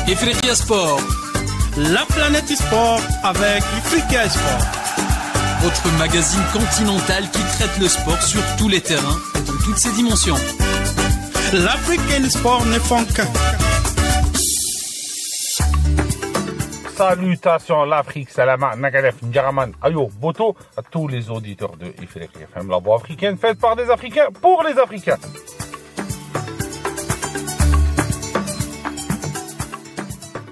Ifriqiya Sport. La planète e-sport avec Ifriqiya Sport. Votre magazine continental qui traite le sport sur tous les terrains et dans toutes ses dimensions. L'Afrique et le sport ne font qu'un. Salutations l'Afrique, Salama, Nagalef, Ndjaraman, Ayo, Boto, à tous les auditeurs de Ifriqiya FM, la voix africaine faite par des Africains pour les Africains.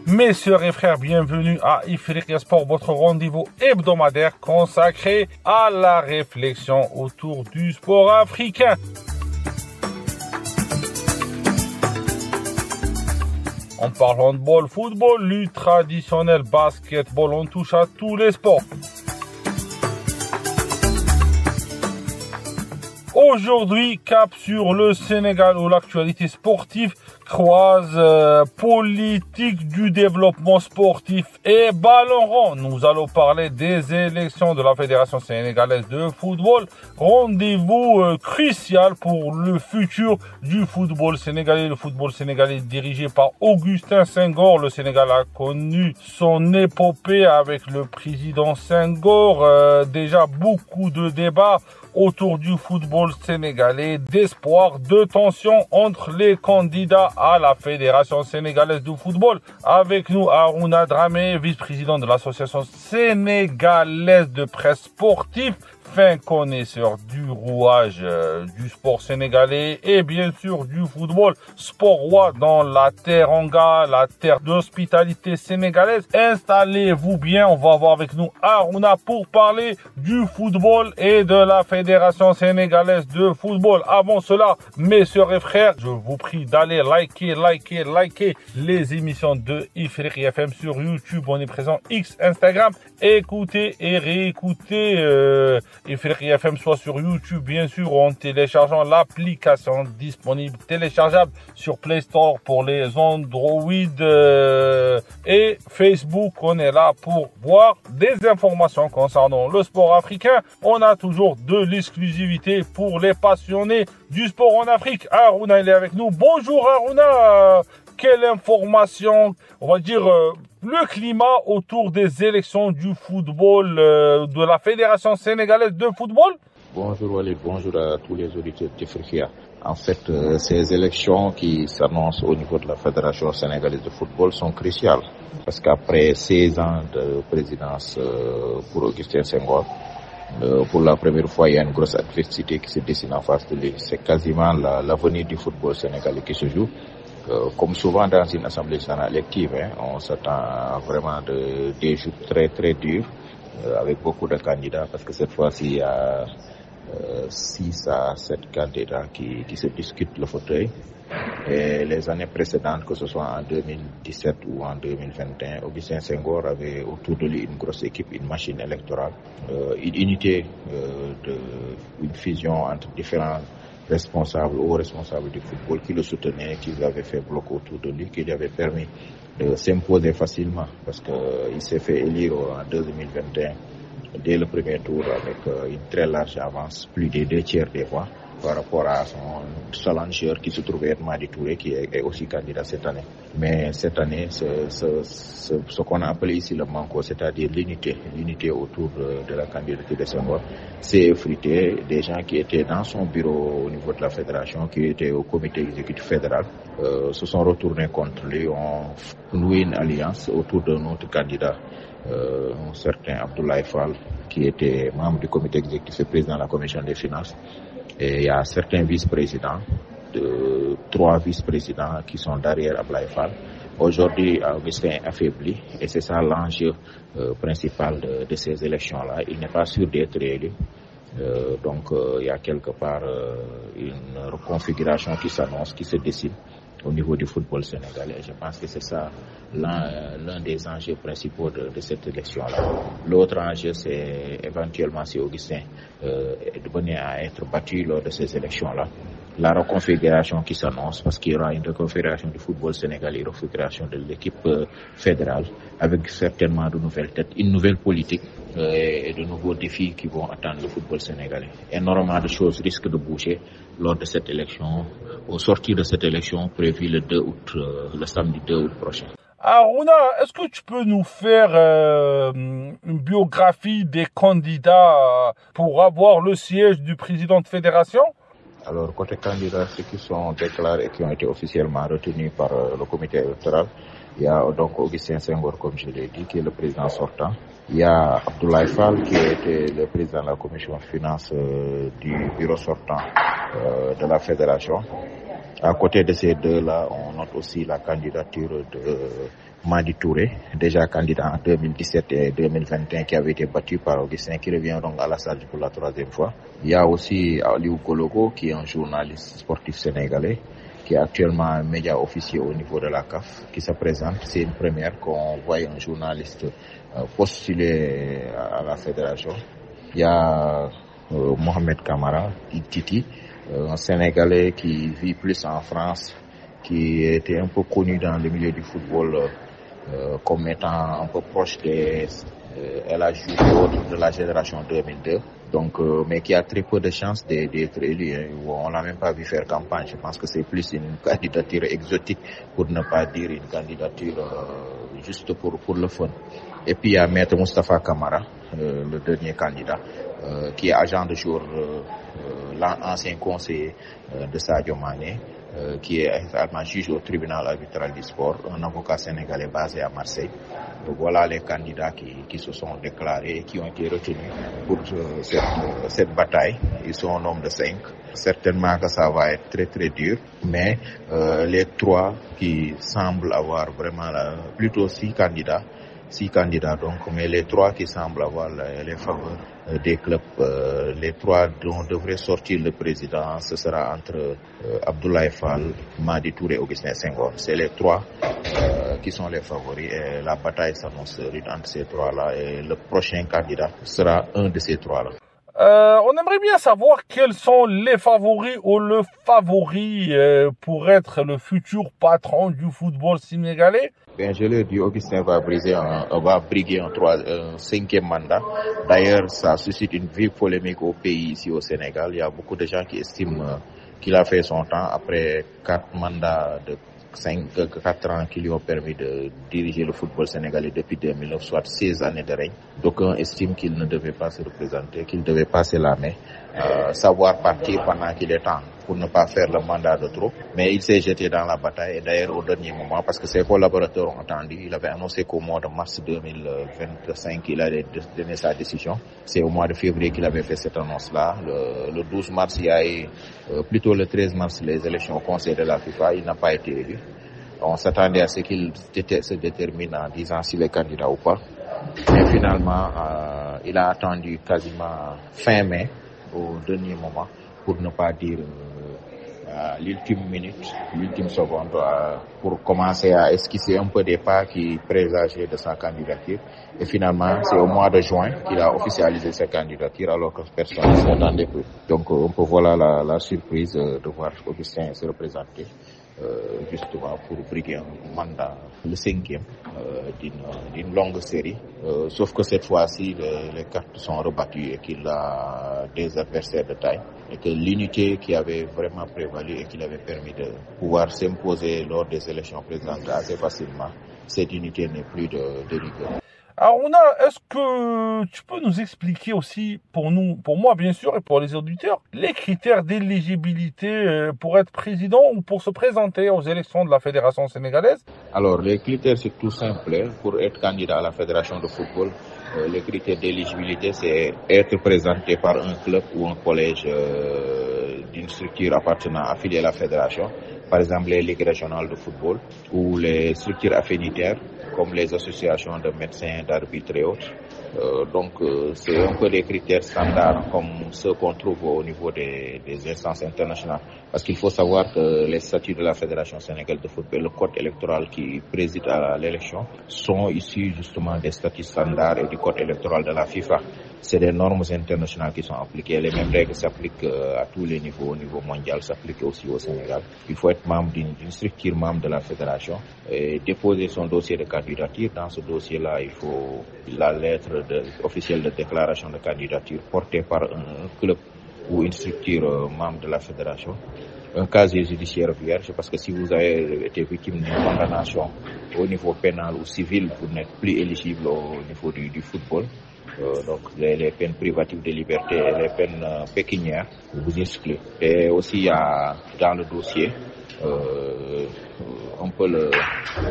Mes sœurs et frères, bienvenue à Ifriqiya Sport, votre rendez-vous hebdomadaire consacré à la réflexion autour du sport africain. On parle handball, football, lutte traditionnelle, basketball, on touche à tous les sports. Aujourd'hui, cap sur le Sénégal où l'actualité sportive croise politique du développement sportif et ballon rond. Nous allons parler des élections de la Fédération sénégalaise de football. Rendez-vous crucial pour le futur du football sénégalais. Le football sénégalais dirigé par Augustin Senghor. Le Sénégal a connu son épopée avec le président Senghor. Déjà beaucoup de débats autour du football sénégalais, d'espoir, de tension entre les candidats à la Fédération sénégalaise de football. Avec nous, Harouna Dramé, vice-président de l'Association sénégalaise de presse sportive, fin connaisseur du rouage du sport sénégalais et bien sûr du football, sport roi dans la teranga, la terre d'hospitalité sénégalaise. Installez-vous bien, on va avoir avec nous Harouna pour parler du football et de la Fédération sénégalaise de football. Avant cela, mes sœurs et frères, je vous prie d'aller liker les émissions de Ifriqiya FM sur YouTube. On est présent X, Instagram. Écoutez et réécoutez Ifriqiya FM soit sur YouTube, bien sûr, en téléchargeant l'application disponible, téléchargeable sur Play Store pour les Android et Facebook. On est là pour voir des informations concernant le sport africain. On a toujours de l'exclusivité pour les passionnés du sport en Afrique. Harouna, il est avec nous. Bonjour Harouna. Quelle information, on va dire, le climat autour des élections du football, de la Fédération sénégalaise de football? Bonjour Walid, bonjour à tous les auditeurs d'Ifriqiya. En fait, ces élections qui s'annoncent au niveau de la Fédération sénégalaise de football sont cruciales. Parce qu'après 16 ans de présidence pour Augustin Senghor, pour la première fois, il y a une grosse adversité qui se dessine en face de lui. C'est quasiment l'avenir du football sénégalais qui se joue. Comme souvent dans une assemblée générale élective, on s'attend vraiment des jours très très durs avec beaucoup de candidats parce que cette fois-ci il y a 6 à 7 candidats qui se discutent le fauteuil. Et les années précédentes, que ce soit en 2017 ou en 2021, Augustin Senghor avait autour de lui une grosse équipe, une machine électorale, une unité, une fusion entre différents hauts responsables du football qui le soutenaient, qui avaient fait bloc autour de lui, qui lui avaient permis de s'imposer facilement parce qu'il s'est fait élire en 2021 dès le premier tour avec une très large avance, plus des 2/3 des voix par rapport à son challenger qui se trouvait être Madi Touré, qui est aussi candidat cette année. Mais cette année, ce qu'on a appelé ici le manko, c'est-à-dire l'unité autour de la candidature de Senghor, s'est effrité. Des gens qui étaient dans son bureau au niveau de la fédération, qui étaient au comité exécutif fédéral, se sont retournés contre lui, ont noué une alliance autour de notre candidat, un certain Abdoulaye Fall, qui était membre du comité exécutif et président de la commission des finances. Et il y a certains vice-présidents, 3 vice-présidents qui sont derrière Abdoulaye Fall. Aujourd'hui, Augustin est affaibli et c'est ça l'enjeu principal de ces élections-là. Il n'est pas sûr d'être élu. Donc il y a quelque part une reconfiguration qui s'annonce, qui se dessine au niveau du football sénégalais. Je pense que c'est ça l'un des enjeux principaux de cette élection-là. L'autre enjeu, c'est éventuellement si Augustin venait à être battu lors de ces élections-là, la reconfiguration qui s'annonce, parce qu'il y aura une reconfiguration du football sénégalais, une reconfiguration de l'équipe fédérale, avec certainement de nouvelles têtes, une nouvelle politique et de nouveaux défis qui vont attendre le football sénégalais. Énormément de choses risquent de bouger lors de cette élection, au sortir de cette élection prévue le 2 août, le samedi 2 août prochain. Aruna, est-ce que tu peux nous faire une biographie des candidats pour avoir le siège du président de fédération? Alors, côté candidats, ceux qui sont déclarés et qui ont été officiellement retenus par le comité électoral, il y a donc Augustin Senghor, comme je l'ai dit, qui est le président sortant. Il y a Abdoulaye Fall, qui était le président de la commission finance du bureau sortant de la fédération. À côté de ces deux-là, on note aussi la candidature de Madi Touré, déjà candidat en 2017 et 2021, qui avait été battu par Augustin, qui revient donc à la salle pour la 3e fois. Il y a aussi Aliou Kologo, qui est un journaliste sportif sénégalais, qui est actuellement un média officier au niveau de la CAF, qui se présente. C'est une première qu'on voit un journaliste postulé à la fédération. Il y a Mohamed Kamara, Titi, un Sénégalais qui vit plus en France, qui était un peu connu dans le milieu du football comme étant un peu proche des LH de la génération 2002. Donc, mais qui a très peu de chances d'être élu. On l'a même pas vu faire campagne. Je pense que c'est plus une candidature exotique, pour ne pas dire une candidature juste pour le fun. Et puis il y a Maître Moustapha Kamara, le dernier candidat, qui est agent de jour, l'ancien conseiller de Sadio Mané, qui est également juge au tribunal arbitral du sport, un avocat sénégalais basé à Marseille. Donc voilà les candidats qui se sont déclarés et qui ont été retenus pour cette bataille. Ils sont au nombre de 5. Certainement que ça va être très très dur, mais les 3 qui semblent avoir vraiment plutôt 6 candidats donc, mais les 3 qui semblent avoir les faveurs des clubs, les 3 dont devrait sortir le président, ce sera entre Abdoulaye Fall, Madi Touré et Augustin Senghor. C'est les 3 qui sont les favoris et la bataille s'annonce rude entre ces 3-là et le prochain candidat sera un de ces 3-là. On aimerait bien savoir quels sont les favoris ou le favori pour être le futur patron du football sénégalais. Bien, je l'ai dit, Augustin va briguer un 5e mandat. D'ailleurs, ça suscite une vive polémique au pays, ici au Sénégal. Il y a beaucoup de gens qui estiment qu'il a fait son temps après 4 mandats de 4 ans qui lui ont permis de diriger le football sénégalais depuis 2009, soit 16 années de règne. D'aucuns estiment qu'il ne devait pas se représenter, qu'il devait passer la main, savoir partir pendant qu'il est temps pour ne pas faire le mandat de trop. Mais il s'est jeté dans la bataille et d'ailleurs au dernier moment, parce que ses collaborateurs ont attendu, il avait annoncé qu'au mois de mars 2025, il allait donner sa décision. C'est au mois de février qu'il avait fait cette annonce-là. Le 12 mars, il y a eu, plutôt le 13 mars, les élections au conseil de la FIFA. Il n'a pas été élu. On s'attendait à ce qu'il se détermine en disant s'il est candidat ou pas. Mais finalement, il a attendu quasiment fin mai, au dernier moment, pour ne pas dire l'ultime minute, l'ultime seconde, pour commencer à esquisser un peu des pas qui présageaient de sa candidature. Et finalement, c'est au mois de juin qu'il a officialisé sa candidature, alors que personne ne s'y attendait plus. Donc, on peut voir la surprise de voir Augustin se représenter. Justement pour briguer un mandat, le 5e d'une longue série. Sauf que cette fois-ci, les cartes sont rebattues et qu'il a des adversaires de taille. Et que l'unité qui avait vraiment prévalu et qui lui avait permis de pouvoir s'imposer lors des élections présidentielles assez facilement, cette unité n'est plus de rigueur. Aruna, est-ce que tu peux nous expliquer aussi, pour moi bien sûr et pour les auditeurs, les critères d'éligibilité pour être président ou pour se présenter aux élections de la Fédération sénégalaise? Alors, les critères, c'est tout simple. Pour être candidat à la Fédération de football, les critères d'éligibilité, c'est être présenté par un club ou un collège d'une structure appartenant affiliée à la Fédération, par exemple les ligues régionales de football ou les structures affinitaires comme les associations de médecins, d'arbitres et autres. Donc c'est un peu des critères standards comme ceux qu'on trouve au niveau des instances internationales. Parce qu'il faut savoir que les statuts de la Fédération sénégalaise de football, le code électoral qui préside à l'élection, sont issus justement des statuts standards et du code électoral de la FIFA. c'est des normes internationales qui sont appliquées. Les mêmes règles s'appliquent à tous les niveaux. Au niveau mondial, s'appliquent aussi au Sénégal. Il faut être membre d'une structure membre de la fédération et déposer son dossier de candidature. Dans ce dossier-là, il faut la lettre officielle de déclaration de candidature portée par un club ou une structure membre de la fédération. Un casier judiciaire vierge, parce que si vous avez été victime d'une condamnation au niveau pénal ou civil, vous n'êtes plus éligible au niveau du football. Donc les peines privatives de liberté et les peines pécuniaires vous excluent. Et aussi il y a dans le dossier un peu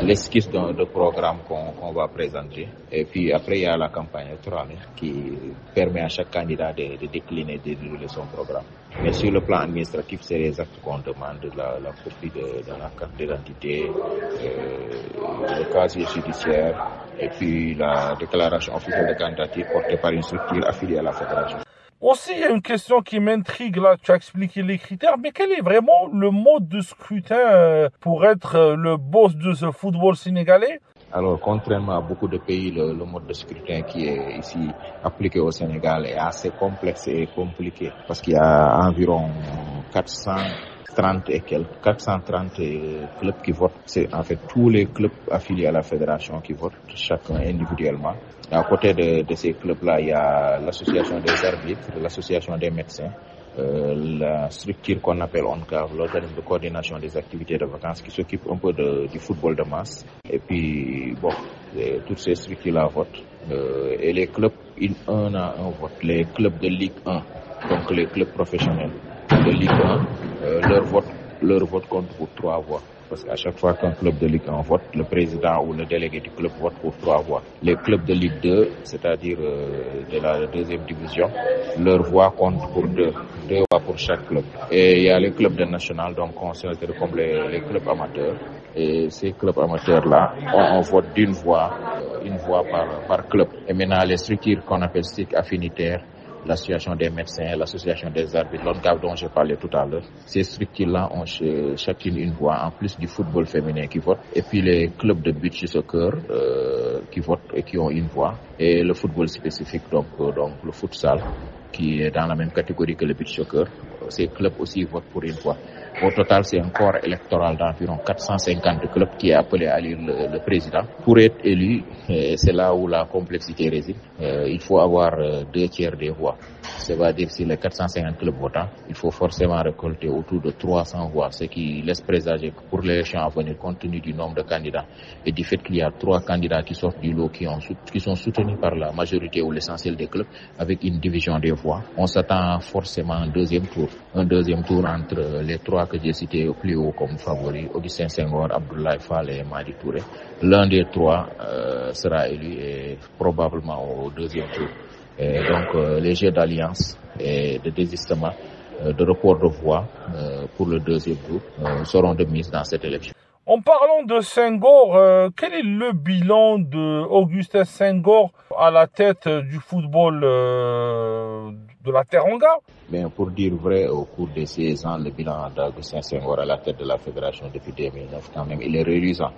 l'esquisse de programme qu'on va présenter. Et puis après il y a la campagne électorale qui permet à chaque candidat de décliner, de dérouler son programme. Mais sur le plan administratif, c'est les actes qu'on demande, la copie de la carte d'identité, le casier judiciaire et puis la déclaration officielle de candidature portée par une structure affiliée à la fédération. Aussi, il y a une question qui m'intrigue là, tu as expliqué les critères, mais quel est vraiment le mode de scrutin pour être le boss de ce football sénégalais? Alors, contrairement à beaucoup de pays, le mode de scrutin qui est ici appliqué au Sénégal est assez complexe et compliqué parce qu'il y a environ 430 clubs qui votent. C'est en fait tous les clubs affiliés à la fédération qui votent, chacun individuellement. Et à côté de ces clubs-là, il y a l'association des arbitres, l'association des médecins, la structure qu'on appelle ONCAV, l'organisme de coordination des activités de vacances qui s'occupe un peu du football de masse. Et puis, toutes ces structures-là votent. Et les clubs, un à un vote. Les clubs de Ligue 1, donc les clubs professionnels de Ligue 1, leur vote compte pour 3 voix. Parce qu'à chaque fois qu'un club de Ligue 1 vote, le président ou le délégué du club vote pour 3 voix. Les clubs de Ligue 2, c'est-à-dire de la deuxième division, leur voix compte pour 2 voix pour chaque club. Et il y a les clubs de national, donc considérés comme les clubs amateurs. Et ces clubs amateurs-là ont un vote d'une voix, une voix par club. Et maintenant, les structures qu'on appelle strictes affinitaires, l'association des médecins, l'association des arbitres, l'ONCAV dont j'ai parlé tout à l'heure. Ces structures-là ont chacune une voix, en plus du football féminin qui vote. Et puis les clubs de beach soccer qui votent et qui ont une voix. Et le football spécifique, donc le futsal, qui est dans la même catégorie que le beach soccer. Ces clubs aussi votent pour une voix. Au total, c'est un corps électoral d'environ 450 clubs qui est appelé à élire le président. Pour être élu, c'est là où la complexité réside. Il faut avoir 2 tiers des voix. C'est-à-dire sur les 450 clubs votants, il faut forcément récolter autour de 300 voix, ce qui laisse présager que pour l'élection à venir, compte tenu du nombre de candidats et du fait qu'il y a 3 candidats qui sortent du lot qui sont soutenus par la majorité ou l'essentiel des clubs avec une division des voix, on s'attend forcément à un deuxième tour entre les 3 que j'ai cités au plus haut comme favoris, Augustin Senghor, Abdoulaye Fall et Madi Touré. L'un des 3 sera élu et probablement au deuxième tour. Et donc les jeux d'alliance et de désistement, de report de voix pour le deuxième tour seront de mise dans cette élection. En parlant de Senghor, quel est le bilan de Augustin Senghor à la tête du football de la Teranga? Mais pour dire vrai, au cours de 16 ans, le bilan d'Augustin Senghor à la tête de la fédération depuis 2009, quand même, il est reluisant.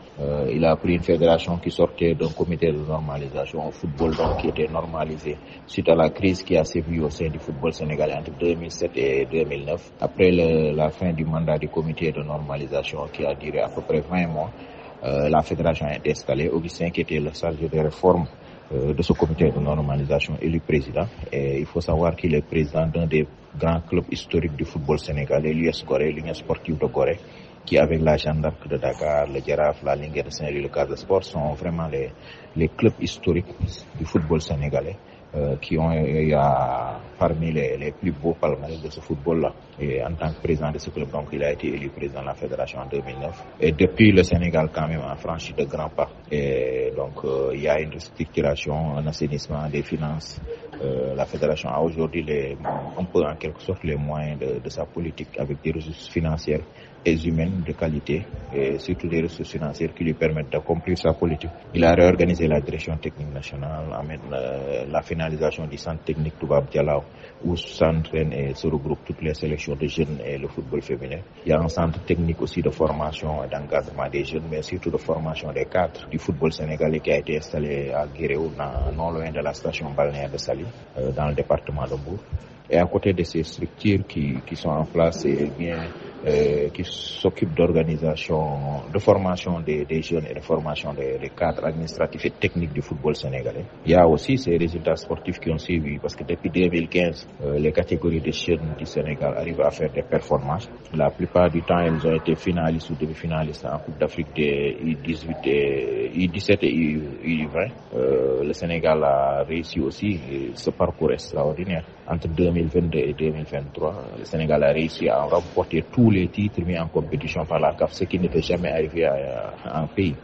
Il a pris une fédération qui sortait d'un comité de normalisation au football, donc qui était normalisé suite à la crise qui a sévi au sein du football sénégalais entre 2007 et 2009. Après la fin du mandat du comité de normalisation qui a duré à peu près 20 mois, la fédération a été installée. Augustin, qui était le chargé des réformes de ce comité de normalisation, élu président. Et il faut savoir qu'il est président d'un des grands clubs historiques du football sénégalais, l'US Gorée, l'Union sportive de Gorée, qui avec la Jeanne d'Arc de Dakar, le Jaraaf, la Linguère de Saint-Louis, le Casa Sport sont vraiment les clubs historiques du football sénégalais. Qui ont parmi les plus beaux palmarès de ce football-là. Et en tant que président de ce club, donc il a été élu président de la fédération en 2009. Et depuis, le Sénégal quand même a franchi de grands pas. Et donc il y a une restructuration, un assainissement des finances. La fédération a aujourd'hui un peu en quelque sorte les moyens de sa politique avec des ressources financières et humaines de qualité et surtout des ressources financières qui lui permettent d'accomplir sa politique. Il a réorganisé la direction technique nationale, la finalisation du centre technique Toubab Dialaw où s'entraînent et se regroupent toutes les sélections de jeunes et le football féminin. Il y a un centre technique aussi de formation et d'encadrement des jeunes, mais surtout de formation des cadres du football sénégalais qui a été installé à Guéréo, non loin de la station balnéaire de Saly, dans le département de Mbour. Et à côté de ces structures qui sont en place et bien qui s'occupent d'organisation, de formation des jeunes et de formation des cadres administratifs et techniques du football sénégalais. Il y a aussi ces résultats sportifs qui ont suivi parce que depuis 2015, les catégories de jeunes du Sénégal arrivent à faire des performances. La plupart du temps, elles ont été finalistes ou demi-finalistes en Coupe d'Afrique des U18 et U17 et U20. Le Sénégal a réussi aussi ce parcours extraordinaire. Entre 2022 et 2023, le Sénégal a réussi à remporter tous les titres mis en compétition par la CAF, ce qui n'était jamais arrivé à un pays.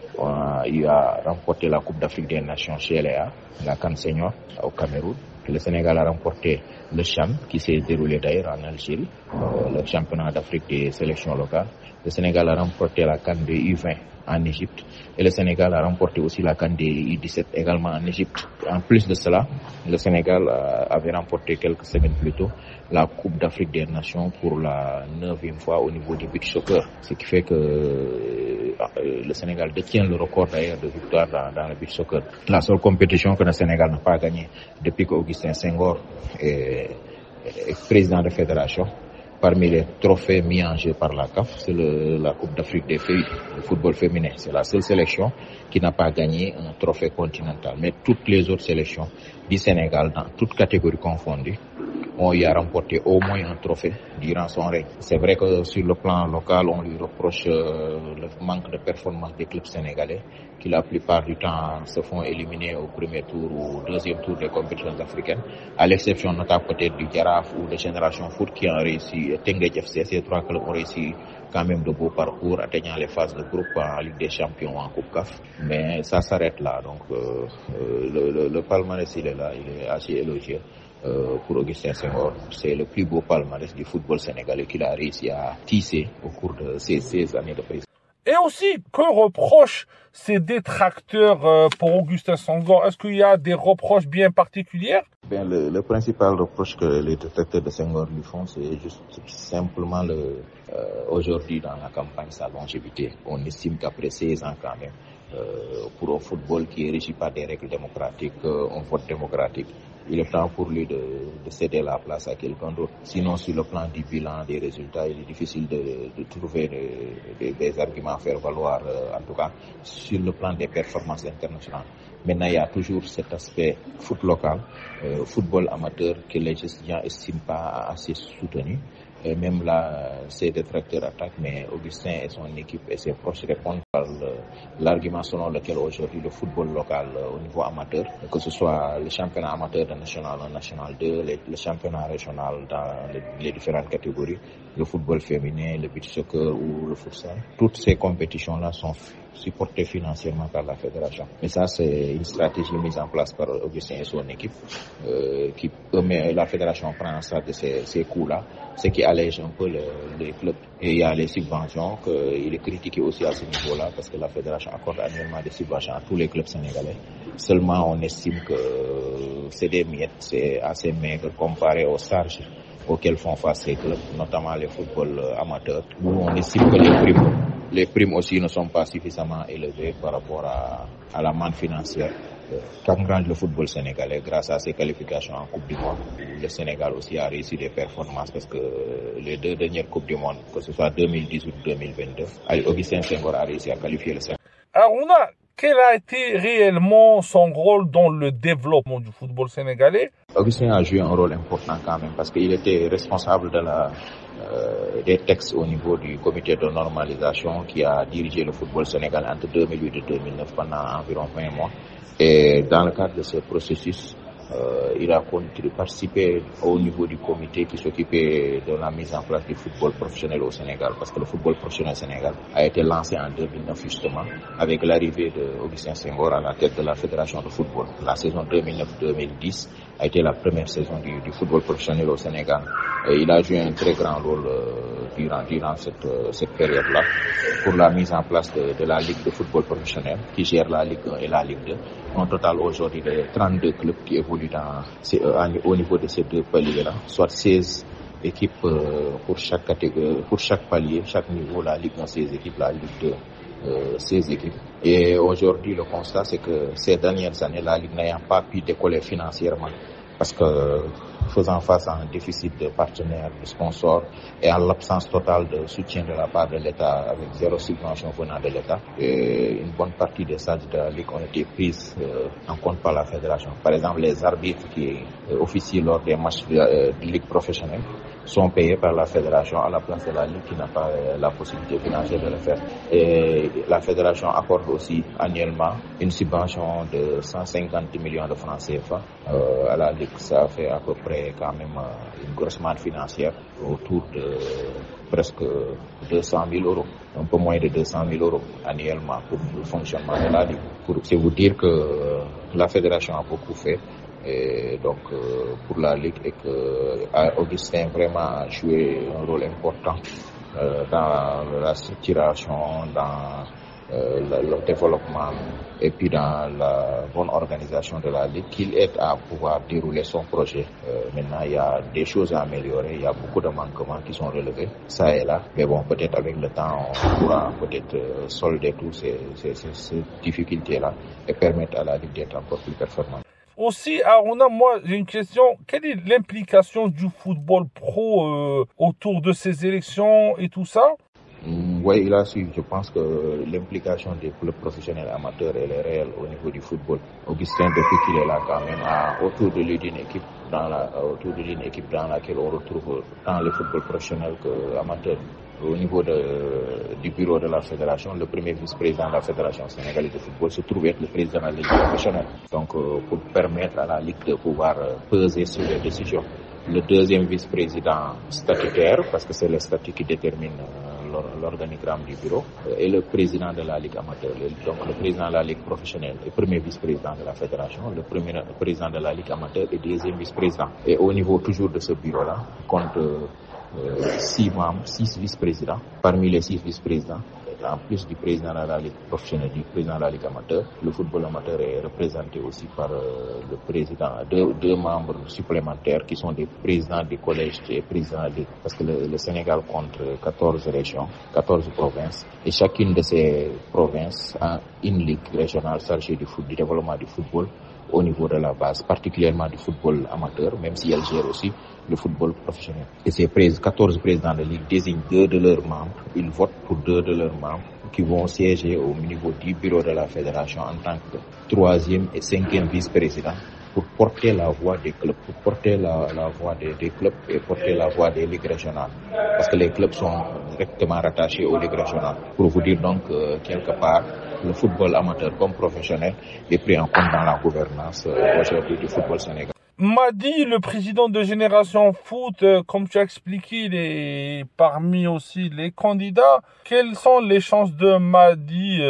Il a remporté la Coupe d'Afrique des Nations chez LA, la CAN Senior au Cameroun. Le Sénégal a remporté le CHAN qui s'est déroulé d'ailleurs en Algérie, le championnat d'Afrique des sélections locales. Le Sénégal a remporté la CAN des U20 en Égypte et le Sénégal a remporté aussi la CAN des U17 également en Égypte. En plus de cela, le Sénégal avait remporté quelques semaines plus tôt la Coupe d'Afrique des Nations pour la 9e fois au niveau du beach soccer, ce qui fait que le Sénégal détient le record d'ailleurs de victoire dans le beach soccer. La seule compétition que le Sénégal n'a pas gagnée depuis qu'Augustin Senghor est président de fédération. Parmi les trophées mis en jeu par la CAF, c'est la Coupe d'Afrique des filles, le football féminin. C'est la seule sélection qui n'a pas gagné un trophée continental. Mais toutes les autres sélections du Sénégal, dans toutes catégories confondues, ont y a remporté au moins un trophée durant son règne. C'est vrai que sur le plan local, on lui reproche le manque de performance des clubs sénégalais, qui la plupart du temps se font éliminer au premier tour ou au deuxième tour des compétitions africaines, à l'exception notable peut-être du Jaraaf ou de Génération Foot qui ont réussi, Teungueth FC, ces trois clubs ont réussi quand même de beaux parcours, atteignant les phases de groupe en Ligue des Champions en Coupe CAF. Mais ça s'arrête là, donc le palmarès il est là, il est assez élogieux. Pour Augustin Senghor, c'est le plus beau palmarès du football sénégalais qu'il a réussi à tisser au cours de ces 16 années de présidence. Et aussi, que reprochent ces détracteurs pour Augustin Senghor? Est-ce qu'il y a des reproches bien particuliers? Bien, le principal reproche que les détracteurs de Senghor lui font, c'est juste simplement aujourd'hui dans la campagne sa longévité. On estime qu'après 16 ans quand même, pour un football qui est régi par des règles démocratiques, un vote démocratique, il est temps pour lui de céder la place à quelqu'un d'autre. Sinon, sur le plan du bilan, des résultats, il est difficile de trouver des arguments à faire valoir, en tout cas, sur le plan des performances internationales. Maintenant, il y a toujours cet aspect foot local, football amateur que les étudiants estiment pas assez soutenu. Et même là, ces détracteurs attaquent, mais Augustin et son équipe et ses proches répondent par l'argument selon lequel aujourd'hui le football local au niveau amateur, que ce soit le championnat amateur de National 1, National 2, le championnat régional dans les différentes catégories, le football féminin, le beach soccer ou le futsal, toutes ces compétitions-là sont supportées financièrement par la fédération. Mais ça, c'est une stratégie mise en place par Augustin et son équipe, la fédération prend en charge de ces coûts-là, ce qui allège un peu les clubs. Et il y a les subventions, il est critiqué aussi à ce niveau-là, parce que la fédération accorde annuellement des subventions à tous les clubs sénégalais. Seulement, on estime que c'est des miettes, c'est assez maigre comparé aux charges auxquelles font face ces clubs, notamment les footballs amateurs, où on estime que les primes aussi ne sont pas suffisamment élevées par rapport à la manne financière qu'engrange le football sénégalais grâce à ses qualifications en Coupe du Monde. Le Sénégal aussi a réussi des performances parce que les deux dernières Coupes du Monde, que ce soit 2018 ou 2022, Augustin Senghor a réussi à qualifier le Sénégal. Aruna, quel a été réellement son rôle dans le développement du football sénégalais? Augustin a joué un rôle important quand même parce qu'il était responsable des textes au niveau du comité de normalisation qui a dirigé le football sénégalais entre 2008 et 2009 pendant environ 20 mois. Et dans le cadre de ce processus, il a participé au niveau du comité qui s'occupait de la mise en place du football professionnel au Sénégal, parce que le football professionnel au Sénégal a été lancé en 2009 justement, avec l'arrivée d'Augustin Senghor à la tête de la fédération de football. La saison 2009-2010 a été la première saison du football professionnel au Sénégal. Et il a joué un très grand rôle durant cette période-là pour la mise en place de la Ligue de football professionnel qui gère la Ligue 1 et la Ligue 2. Un total aujourd'hui de 32 clubs qui évoluent au niveau de ces deux paliers-là, soit 16 équipes pour chaque catégorie, pour chaque palier, chaque niveau, la Ligue 1 16 équipes, la Ligue 2 16 équipes. Et aujourd'hui, le constat, c'est que ces dernières années, la Ligue n'ayant pas pu décoller financièrement parce que faisant face à un déficit de partenaires, de sponsors et à l'absence totale de soutien de la part de l'État avec zéro subvention venant de l'État. Et une bonne partie des salles de la Ligue ont été prises en compte par la fédération. Par exemple, les arbitres qui officient lors des matchs de Ligue professionnelle sont payés par la fédération à la place de la Ligue qui n'a pas la possibilité financière de le faire. Et la fédération accorde aussi annuellement une subvention de 150 millions de francs CFA à la Ligue. Ça fait à peu près quand même une grosse manne financière autour de presque 200 000 euros, un peu moins de 200 000 euros annuellement pour le fonctionnement de la Ligue. C'est vous dire que la fédération a beaucoup fait. Et donc pour la Ligue et que Augustin vraiment a joué un rôle important dans la structuration, dans le développement et puis dans la bonne organisation de la Ligue, qu'il aide à pouvoir dérouler son projet. Maintenant, il y a des choses à améliorer, il y a beaucoup de manquements qui sont relevés, ça et là. Mais bon, peut-être avec le temps, on pourra peut-être solder toutes ces difficultés-là et permettre à la Ligue d'être encore plus performante. Aussi, Aruna, moi, j'ai une question. Quelle est l'implication du football pro autour de ces élections et tout ça? Oui, là, je pense que l'implication des clubs professionnels amateurs, elle est réelle au niveau du football. Augustin, depuis qu'il est là, quand même, autour de lui d'une équipe dans laquelle on retrouve tant le football professionnel que amateur. Au niveau du bureau de la fédération, le premier vice-président de la fédération sénégalaise de football se trouve être le président de la Ligue professionnelle. Donc, pour permettre à la Ligue de pouvoir peser sur les décisions. Le deuxième vice-président statutaire, parce que c'est le statut qui détermine l'organigramme du bureau, et le président de la Ligue amateur. Donc, le président de la Ligue professionnelle est premier vice-président de la fédération, le premier président de la Ligue amateur et deuxième vice-président. Et au niveau toujours de ce bureau-là, compte 6 membres, 6 vice-présidents. Parmi les 6 vice-présidents, en plus du président de la Ligue professionnelle, du président de la Ligue amateur, le football amateur est représenté aussi par le président, deux membres supplémentaires qui sont des présidents des collèges et présidents de, parce que le Sénégal compte 14 régions, 14 provinces, et chacune de ces provinces a une ligue régionale chargée du développement du football au niveau de la base, particulièrement du football amateur, même si elle gère aussi le football professionnel. Et ces 14 présidents de ligue désignent 2 de leurs membres, ils votent pour 2 de leurs membres qui vont siéger au niveau du bureau de la fédération en tant que 3e et 5e vice-président pour porter la voix des clubs, pour porter la voix des clubs et porter la voix des ligues régionales. Parce que les clubs sont directement rattachés aux ligues régionales. Pour vous dire donc, quelque part, le football amateur comme professionnel est pris en compte dans la gouvernance aujourd'hui du football sénégalais. Madi, le président de Génération Foot, comme tu as expliqué, il est parmi aussi les candidats. Quelles sont les chances de Madi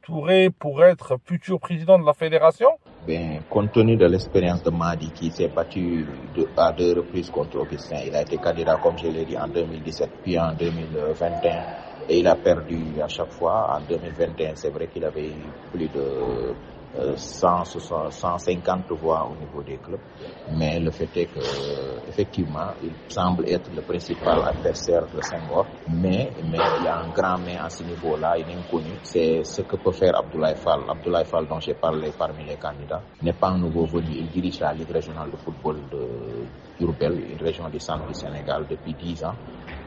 Touré pour être futur président de la fédération? Bien, compte tenu de l'expérience de Madi qui s'est battu à 2 reprises contre Augustin, il a été candidat, comme je l'ai dit, en 2017 puis en 2021 et il a perdu à chaque fois. En 2021, c'est vrai qu'il avait plus de 150 voix au niveau des clubs, mais le fait est que effectivement il semble être le principal adversaire de Senghor, mais il y a un grand mais à ce niveau-là, il est inconnu. C'est ce que peut faire Abdoulaye Fall. Abdoulaye Fall, dont j'ai parlé parmi les candidats, n'est pas un nouveau venu. Il dirige la Ligue régionale de football de Diourbel, une région du centre du Sénégal, depuis 10 ans.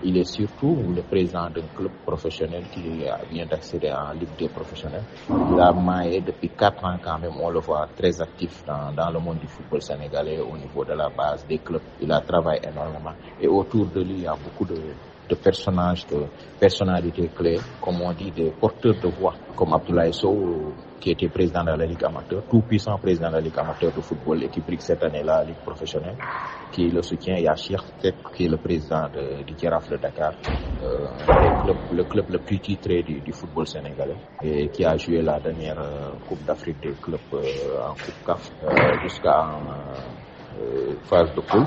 Il est surtout le président d'un club professionnel qui vient d'accéder en Ligue 2 professionnelle. Il a maillé depuis 4 ans quand même, on le voit très actif dans le monde du football sénégalais au niveau de la base des clubs. Il a travaillé énormément. Et autour de lui, il y a beaucoup de personnages, de personnalités clés, comme on dit, des porteurs de voix, comme Abdoulaye Sow, qui était président de la Ligue amateur, tout puissant président de la Ligue amateur de football et qui brigue cette année la Ligue professionnelle, qui le soutient. Il y a Cheikh Tek, qui est le président du Giraffe de Dakar, le club le plus titré du football sénégalais, et qui a joué la dernière Coupe d'Afrique des clubs en Coupe CAF jusqu'à phase de poule,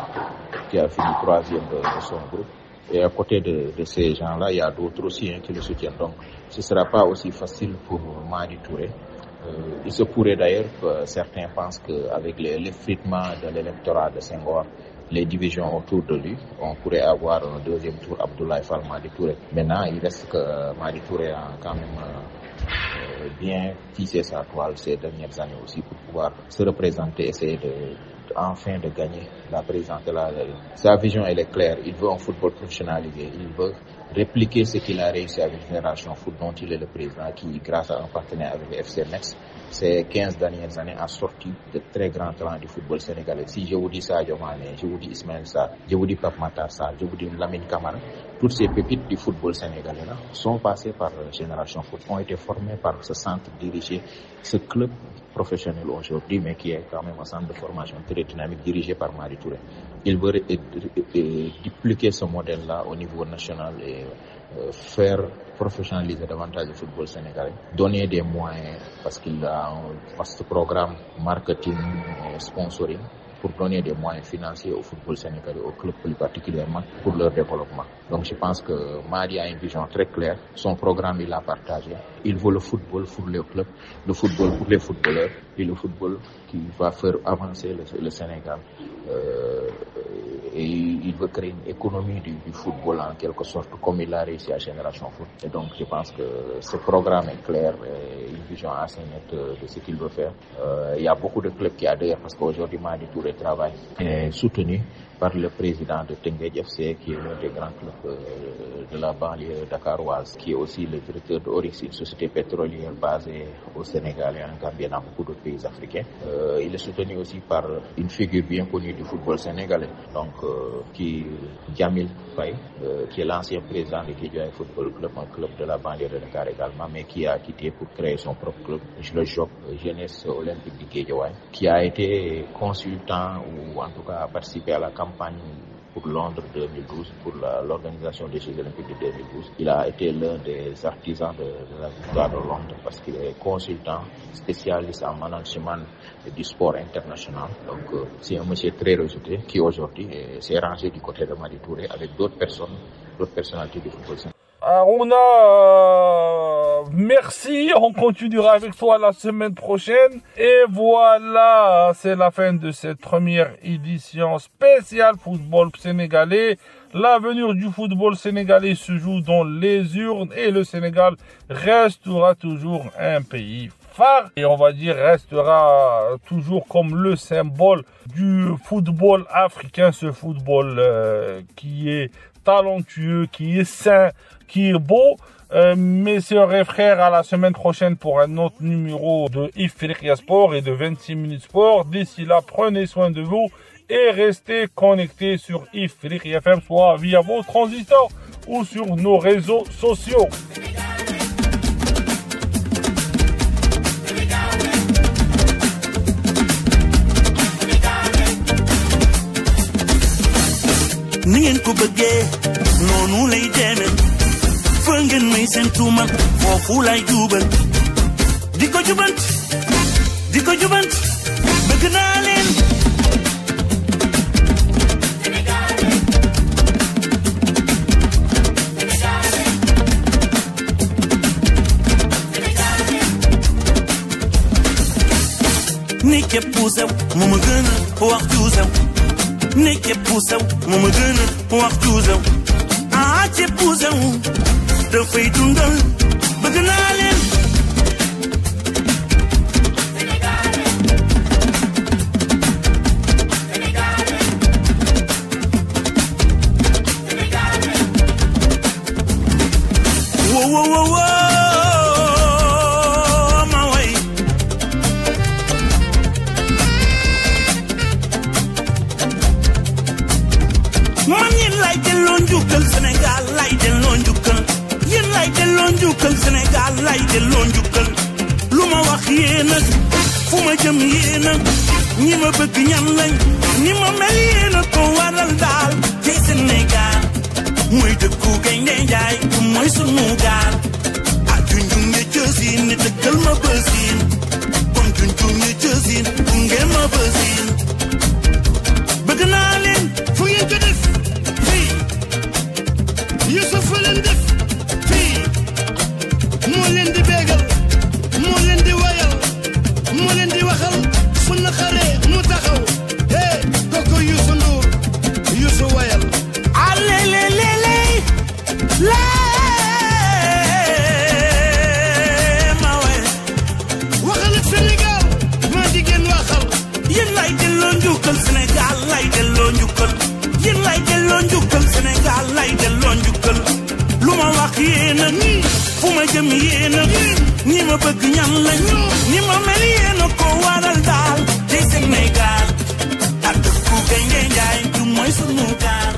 qui a fini 3e de son groupe. Et à côté de ces gens-là, il y a d'autres aussi qui le soutiennent. Donc, ce ne sera pas aussi facile pour Madi Touré. Il se pourrait d'ailleurs que certains pensent qu'avec l'effritement de l'électorat de Senghor, les divisions autour de lui, on pourrait avoir un deuxième tour Abdoulaye Fall Madi Touré. Maintenant, il reste que Madi Touré a quand même bien tissé sa toile ces dernières années aussi pour pouvoir se représenter, essayer enfin de gagner la présidence de la République. Sa vision, elle est claire. Il veut un football professionnalisé. Il veut répliquer ce qu'il a réussi avec Génération Foot, dont il est le président, qui, grâce à un partenaire avec le FC Metz, ces 15 dernières années a sorti de très grands talents du football sénégalais. Si je vous dis Sadio Mané, je vous dis Ismaël Sarr, je vous dis Pape Matar Sarr, je vous dis Lamine Camara, toutes ces pépites du football sénégalais là sont passées par Génération Foot, ont été formées par ce centre dirigé, ce club professionnel aujourd'hui, mais qui est quand même un centre de formation très dynamique dirigé par Madi Touré. Il veut dupliquer ce modèle-là au niveau national et faire professionnaliser davantage le football sénégalais, donner des moyens parce qu'il a un vaste programme marketing et sponsoring pour donner des moyens financiers au football sénégalais, au club plus particulièrement pour leur développement. Donc je pense que Madi a une vision très claire, son programme il l'a partagé. Il veut le football pour le club, le football pour les footballeurs et le football qui va faire avancer le Sénégal. Et il veut créer une économie du football en quelque sorte, comme il a réussi à Génération Foot. Et donc je pense que ce programme est clair et une vision assez nette de ce qu'il veut faire. Il y a beaucoup de clubs qui adhèrent parce qu'aujourd'hui Madi Touré travaille et est soutenu par le président de Teungueth FC, qui est l'un des grands clubs de la banlieue dakaroise, qui est aussi le directeur de Oryx, une société pétrolière basée au Sénégal et en Gambie et dans beaucoup d'autres pays africains. Il est soutenu aussi par une figure bien connue du football sénégalais, donc qui Djamil Faye, qui est l'ancien président de Guédiawaye Football Club, un club de la banlieue de Dakar également, mais qui a quitté pour créer son propre club, le JOC, Jeunesse Olympique de Guédiawaye, qui a été consultant ou en tout cas a participé à la campagne pour Londres 2012, pour l'organisation des Jeux Olympiques de 2012. Il a été l'un des artisans de la victoire de Londres parce qu'il est consultant, spécialiste en management du sport international. Donc c'est un monsieur très réseauté qui aujourd'hui s'est rangé du côté de Madi Touré avec d'autres personnalités du football. Merci, on continuera avec toi la semaine prochaine. Et voilà, c'est la fin de cette première édition spéciale football sénégalais. L'avenir du football sénégalais se joue dans les urnes et le Sénégal restera toujours un pays phare et on va dire restera toujours comme le symbole du football africain, ce football qui est talentueux, qui est sain, qui est beau. Mes sœurs et frères, à la semaine prochaine pour un autre numéro de Ifriqiya Sport et de 26 minutes sport. D'ici là, prenez soin de vous et restez connectés sur Ifriqiya FM, soit via vos transistors ou sur nos réseaux sociaux. ni ngeen ko bëggee noonu lay demee fa ngeen may seen tuuma foofu lay jubal di ko jubant bëgg naa leen ni képp ku sew mu ma gën a wax ju sew ni képp ku sew mu ma gën a wax ju sew ah képp ku sew dafay dundal bëgg naa leen wow Sénégal lay delloo njukkal lu ma wax yéena fu ma jëm yéena ñi ma bëgg ñan lañ ñi ma mel yéena ko waral daal ci Sénégal mooy dëkku Gaynde Njaay mooy sunu gaal a junjung ñe jësin ni dëkkal ma bësin kon junjung ñe jësin ngeen ma bësin bëgg naa leen fu ngeen ko def fii Youssouf leen def fii moo leen di bégal moo leen di wayal moo leen di waxal fu naqaree mu taxaw hey kooku Youssou Ndour Youssou wayal ma way waxal ak Sénégal maa jigéen waxal yéen lay delloo njukkal Sénégal lay delloo njukkal yéen lay delloo njukkal Sénégal lay delloo njukkal lu ma wax yéena fu ma jëm yéena ñi ma bëgg ñan lañ ñi ma mel yéena ko waral daal te Sénégal ak ku gaynde njaay du mooy sunu gaal